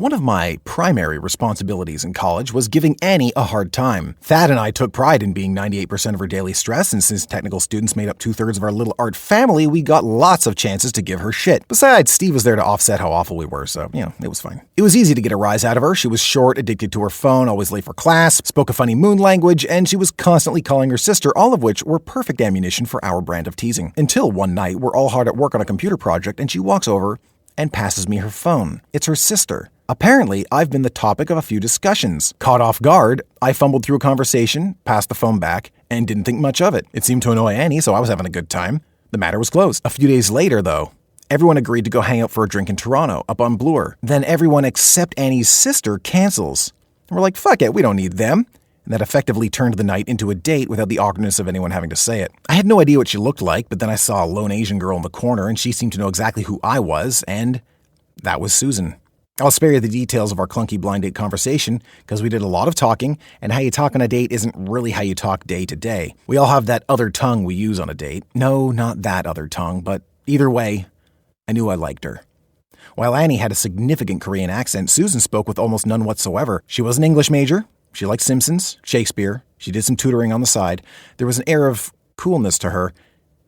One of my primary responsibilities in college was giving Annie a hard time. Thad and I took pride in being 98% of her daily stress, and since technical students made up 2/3 of our little art family, we got lots of chances to give her shit. Besides, Steve was there to offset how awful we were, so, it was fine. It was easy to get a rise out of her. She was short, addicted to her phone, always late for class, spoke a funny moon language, and she was constantly calling her sister, all of which were perfect ammunition for our brand of teasing. Until one night, we're all hard at work on a computer project, and she walks over and passes me her phone. It's her sister. Apparently, I've been the topic of a few discussions. Caught off guard, I fumbled through a conversation, passed the phone back, and didn't think much of it. It seemed to annoy Annie, so I was having a good time. The matter was closed. A few days later, though, everyone agreed to go hang out for a drink in Toronto, up on Bloor. Then everyone except Annie's sister cancels. And we're like, fuck it, we don't need them. And that effectively turned the night into a date without the awkwardness of anyone having to say it. I had no idea what she looked like, but then I saw a lone Asian girl in the corner, and she seemed to know exactly who I was, and that was Susan. I'll spare you the details of our clunky blind date conversation, because we did a lot of talking, and how you talk on a date isn't really how you talk day to day. We all have that other tongue we use on a date. No, not that other tongue, but either way, I knew I liked her. While Annie had a significant Korean accent, Susan spoke with almost none whatsoever. She was an English major. She liked Simpsons, Shakespeare. She did some tutoring on the side. There was an air of coolness to her,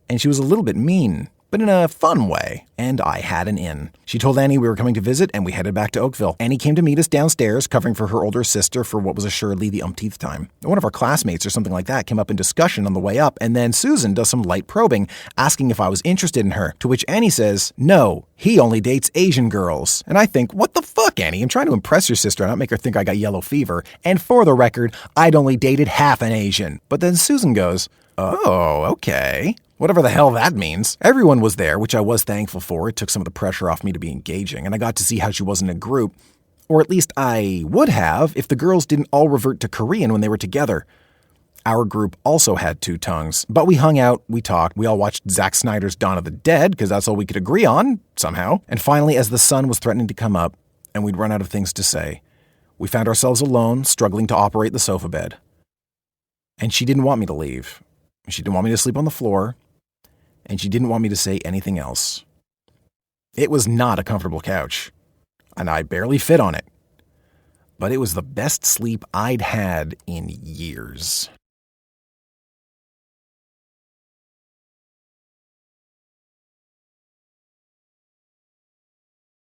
and she was a little bit mean, but in a fun way, and I had an in. She told Annie we were coming to visit, and we headed back to Oakville. Annie came to meet us downstairs, covering for her older sister for what was assuredly the umpteenth time. One of our classmates or something like that came up in discussion on the way up, and then Susan does some light probing, asking if I was interested in her, to which Annie says, no, he only dates Asian girls. And I think, what the fuck, Annie? I'm trying to impress your sister and not make her think I got yellow fever. And for the record, I'd only dated half an Asian. But then Susan goes, oh, okay. Whatever the hell that means. Everyone was there, which I was thankful for. It took some of the pressure off me to be engaging, and I got to see how she was in a group. Or at least I would have if the girls didn't all revert to Korean when they were together. Our group also had two tongues, but we hung out, we talked, we all watched Zack Snyder's Dawn of the Dead, because that's all we could agree on, somehow. And finally, as the sun was threatening to come up, and we'd run out of things to say, we found ourselves alone, struggling to operate the sofa bed. And she didn't want me to leave. She didn't want me to sleep on the floor, and she didn't want me to say anything else. It was not a comfortable couch, and I barely fit on it, but it was the best sleep I'd had in years.